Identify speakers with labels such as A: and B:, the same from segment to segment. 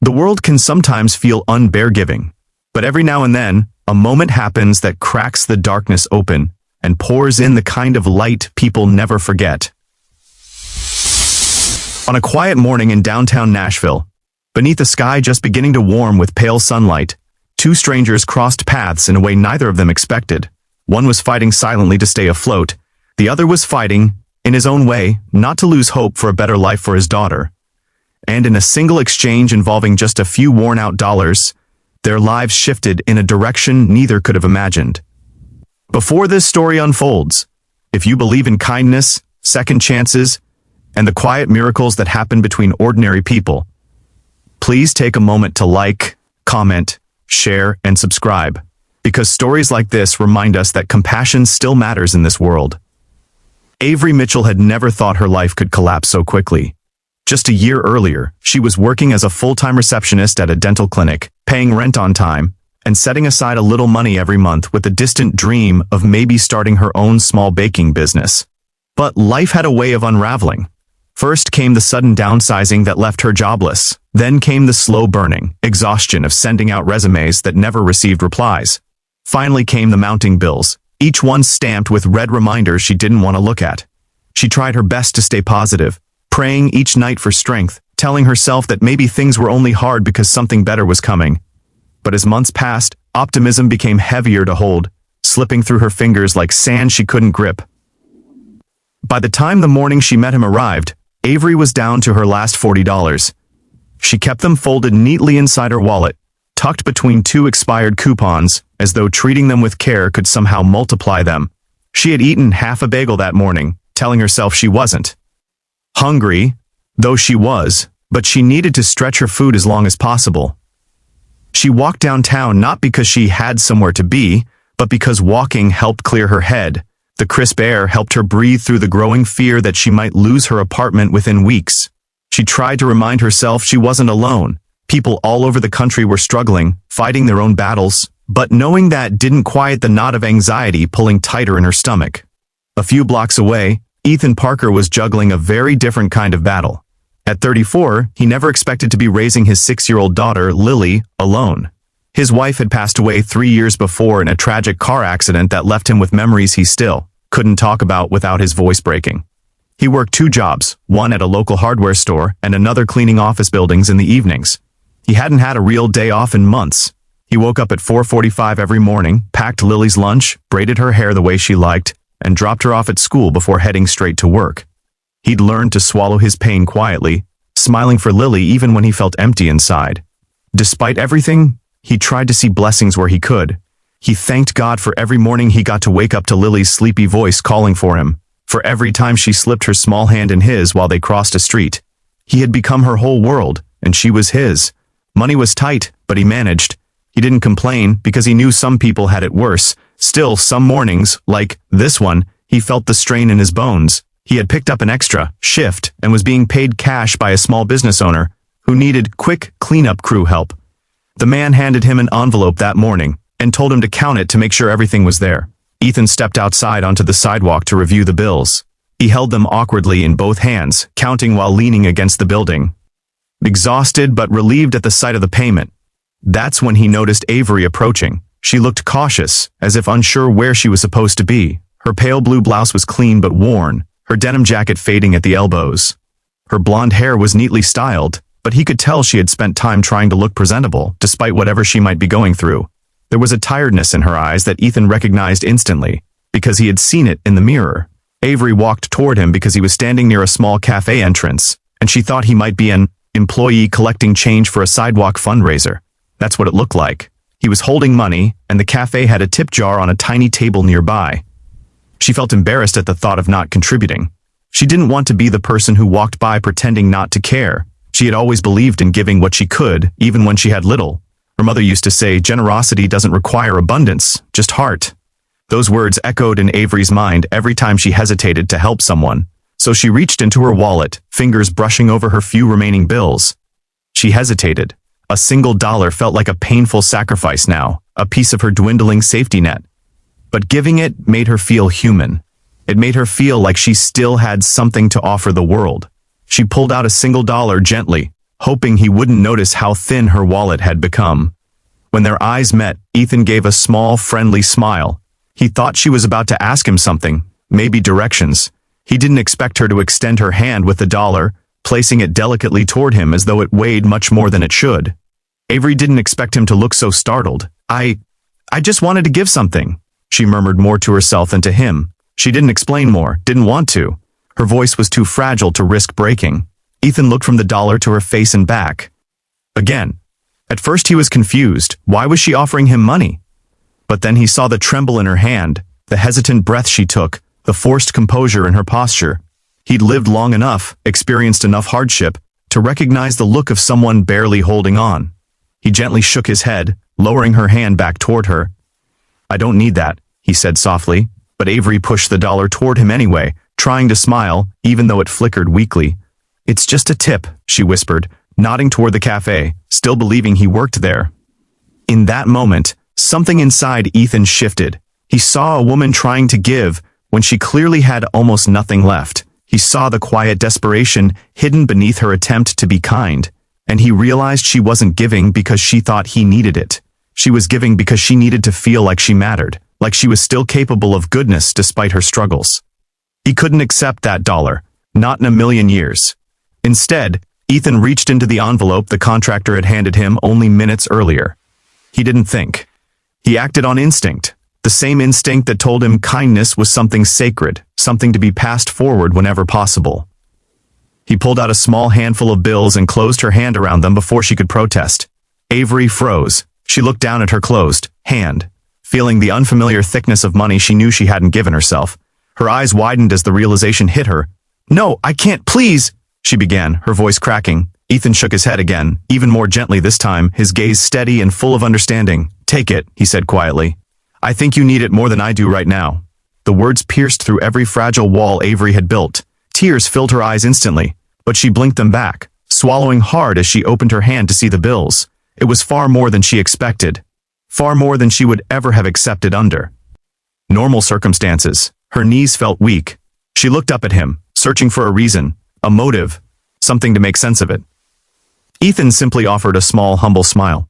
A: The world can sometimes feel unbeargiving, but every now and then, a moment happens that cracks the darkness open and pours in the kind of light people never forget. On a quiet morning in downtown Nashville, beneath a sky just beginning to warm with pale sunlight, two strangers crossed paths in a way neither of them expected. One was fighting silently to stay afloat. The other was fighting, in his own way, not to lose hope for a better life for his daughter. And in a single exchange involving just a few worn-out dollars, their lives shifted in a direction neither could have imagined. Before this story unfolds, if you believe in kindness, second chances, and the quiet miracles that happen between ordinary people, please take a moment to like, comment, share, and subscribe, because stories like this remind us that compassion still matters in this world. Avery Mitchell had never thought her life could collapse so quickly. Just a year earlier, she was working as a full-time receptionist at a dental clinic, paying rent on time, and setting aside a little money every month with the distant dream of maybe starting her own small baking business. But life had a way of unraveling. First came the sudden downsizing that left her jobless. Then came the slow burning exhaustion of sending out resumes that never received replies. Finally came the mounting bills, each one stamped with red reminders she didn't want to look at. She tried her best to stay positive, praying each night for strength, telling herself that maybe things were only hard because something better was coming. But as months passed, optimism became heavier to hold, slipping through her fingers like sand she couldn't grip. By the time the morning she met him arrived, Avery was down to her last $40. She kept them folded neatly inside her wallet, tucked between two expired coupons, as though treating them with care could somehow multiply them. She had eaten half a bagel that morning, telling herself she wasn't hungry, though she was, but she needed to stretch her food as long as possible. She walked downtown not because she had somewhere to be, but because walking helped clear her head. The crisp air helped her breathe through the growing fear that she might lose her apartment within weeks. She tried to remind herself she wasn't alone. People all over the country were struggling, fighting their own battles, but knowing that didn't quiet the knot of anxiety pulling tighter in her stomach. A few blocks away, Ethan Parker was juggling a very different kind of battle. At 34, he never expected to be raising his 6-year-old daughter, Lily, alone. His wife had passed away 3 years before in a tragic car accident that left him with memories he still couldn't talk about without his voice breaking. He worked 2 jobs, one at a local hardware store and another cleaning office buildings in the evenings. He hadn't had a real day off in months. He woke up at 4:45 every morning, packed Lily's lunch, braided her hair the way she liked, and dropped her off at school before heading straight to work. He'd learned to swallow his pain quietly, smiling for Lily even when he felt empty inside. Despite everything, he tried to see blessings where he could. He thanked God for every morning he got to wake up to Lily's sleepy voice calling for him, for every time she slipped her small hand in his while they crossed a street. He had become her whole world, and she was his. Money was tight, but he managed. He didn't complain because he knew some people had it worse. Still, some mornings, like this one, he felt the strain in his bones. He had picked up an extra shift and was being paid cash by a small business owner who needed quick cleanup crew help. The man handed him an envelope that morning and told him to count it to make sure everything was there. Ethan stepped outside onto the sidewalk to review the bills. He held them awkwardly in both hands, counting while leaning against the building. Exhausted but relieved at the sight of the payment, that's when he noticed Avery approaching. She looked cautious, as if unsure where she was supposed to be. Her pale blue blouse was clean but worn, her denim jacket fading at the elbows. Her blonde hair was neatly styled, but he could tell she had spent time trying to look presentable, despite whatever she might be going through. There was a tiredness in her eyes that Ethan recognized instantly, because he had seen it in the mirror. Avery walked toward him because he was standing near a small cafe entrance, and she thought he might be an employee collecting change for a sidewalk fundraiser. That's what it looked like. He was holding money, and the cafe had a tip jar on a tiny table nearby. She felt embarrassed at the thought of not contributing. She didn't want to be the person who walked by pretending not to care. She had always believed in giving what she could, even when she had little. Her mother used to say, generosity doesn't require abundance, just heart. Those words echoed in Avery's mind every time she hesitated to help someone. So she reached into her wallet, fingers brushing over her few remaining bills. She hesitated. A single dollar felt like a painful sacrifice now, a piece of her dwindling safety net. But giving it made her feel human. It made her feel like she still had something to offer the world. She pulled out a single dollar gently, hoping he wouldn't notice how thin her wallet had become. When their eyes met, Ethan gave a small, friendly smile. He thought she was about to ask him something, maybe directions. He didn't expect her to extend her hand with the dollar, placing it delicately toward him as though it weighed much more than it should. Avery didn't expect him to look so startled. I just wanted to give something, she murmured more to herself than to him. She didn't explain more, didn't want to. Her voice was too fragile to risk breaking. Ethan looked from the dollar to her face and back. Again. At first he was confused. Why was she offering him money? But then he saw the tremble in her hand, the hesitant breath she took, the forced composure in her posture. He'd lived long enough, experienced enough hardship, to recognize the look of someone barely holding on. He gently shook his head, lowering her hand back toward her. I don't need that, he said softly, but Avery pushed the dollar toward him anyway, trying to smile, even though it flickered weakly. It's just a tip, she whispered, nodding toward the cafe, still believing he worked there. In that moment, something inside Ethan shifted. He saw a woman trying to give when she clearly had almost nothing left. He saw the quiet desperation hidden beneath her attempt to be kind, and he realized she wasn't giving because she thought he needed it. She was giving because she needed to feel like she mattered, like she was still capable of goodness despite her struggles. He couldn't accept that dollar, not in a million years. Instead, Ethan reached into the envelope the contractor had handed him only minutes earlier. He didn't think. He acted on instinct, the same instinct that told him kindness was something sacred, something to be passed forward whenever possible. He pulled out a small handful of bills and closed her hand around them before she could protest. Avery froze. She looked down at her closed hand. Feeling the unfamiliar thickness of money she knew she hadn't given herself. Her eyes widened as the realization hit her. No, I can't, please, she began, her voice cracking. Ethan shook his head again, even more gently this time, his gaze steady and full of understanding. Take it, he said quietly. I think you need it more than I do right now. The words pierced through every fragile wall Avery had built. Tears filled her eyes instantly, but she blinked them back, swallowing hard as she opened her hand to see the bills. It was far more than she expected. Far more than she would ever have accepted under normal circumstances. Her knees felt weak. She looked up at him, searching for a reason, a motive, something to make sense of it. Ethan simply offered a small, humble smile.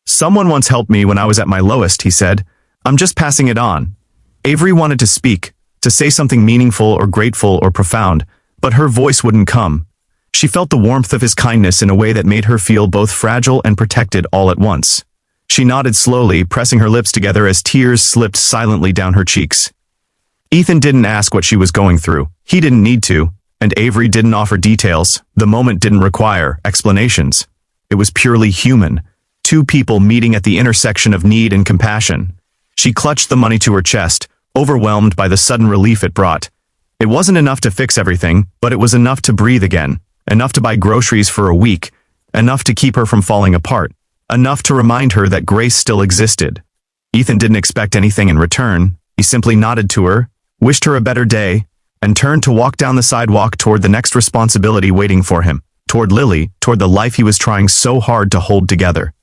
A: Someone once helped me when I was at my lowest, he said. I'm just passing it on. Avery wanted to speak, to say something meaningful or grateful or profound, but her voice wouldn't come. She felt the warmth of his kindness in a way that made her feel both fragile and protected all at once. She nodded slowly, pressing her lips together as tears slipped silently down her cheeks. Ethan didn't ask what she was going through. He didn't need to, and Avery didn't offer details. The moment didn't require explanations. It was purely human. Two people meeting at the intersection of need and compassion. She clutched the money to her chest, overwhelmed by the sudden relief it brought. It wasn't enough to fix everything, but it was enough to breathe again, enough to buy groceries for a week, enough to keep her from falling apart, enough to remind her that grace still existed. Ethan didn't expect anything in return. He simply nodded to her, wished her a better day, and turned to walk down the sidewalk toward the next responsibility waiting for him, toward Lily, toward the life he was trying so hard to hold together.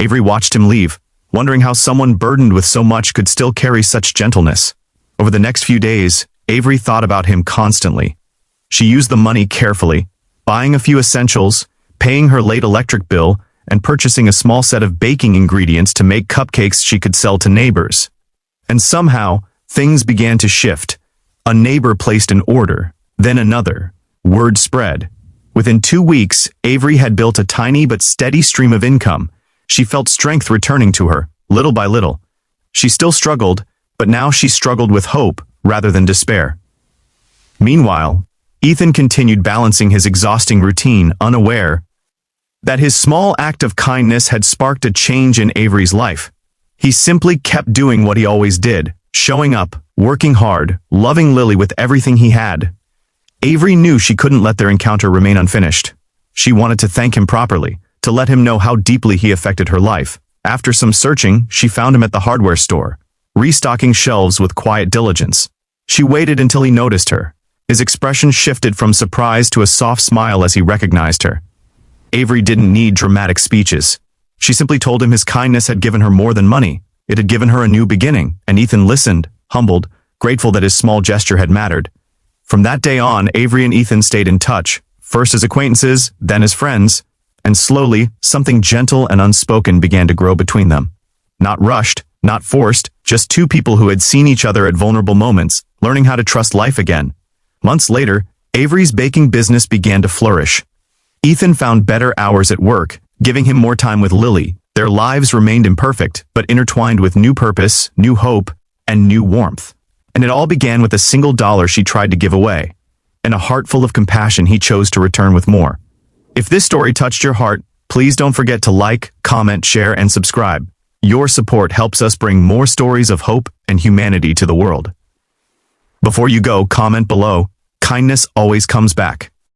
A: Avery watched him leave, wondering how someone burdened with so much could still carry such gentleness. Over the next few days, Avery thought about him constantly. She used the money carefully, buying a few essentials, paying her late electric bill, and purchasing a small set of baking ingredients to make cupcakes she could sell to neighbors. And somehow, things began to shift. A neighbor placed an order, then another. Word spread. Within 2 weeks, Avery had built a tiny but steady stream of income. She felt strength returning to her, little by little. She still struggled, but now she struggled with hope rather than despair. Meanwhile, Ethan continued balancing his exhausting routine, unaware that his small act of kindness had sparked a change in Avery's life. He simply kept doing what he always did, showing up, working hard, loving Lily with everything he had. Avery knew she couldn't let their encounter remain unfinished. She wanted to thank him properly, to let him know how deeply he affected her life. After some searching, she found him at the hardware store, restocking shelves with quiet diligence. She waited until he noticed her. His expression shifted from surprise to a soft smile as he recognized her. Avery didn't need dramatic speeches. She simply told him his kindness had given her more than money. It had given her a new beginning, and Ethan listened, humbled, grateful that his small gesture had mattered. From that day on, Avery and Ethan stayed in touch, first as acquaintances, then as friends, and slowly, something gentle and unspoken began to grow between them. Not rushed, not forced, just two people who had seen each other at vulnerable moments, learning how to trust life again. Months later, Avery's baking business began to flourish. Ethan found better hours at work, giving him more time with Lily. Their lives remained imperfect, but intertwined with new purpose, new hope, and new warmth. And it all began with a single dollar she tried to give away. In a heart full of compassion, he chose to return with more. If this story touched your heart, please don't forget to like, comment, share, and subscribe. Your support helps us bring more stories of hope and humanity to the world. Before you go, comment below. Kindness always comes back.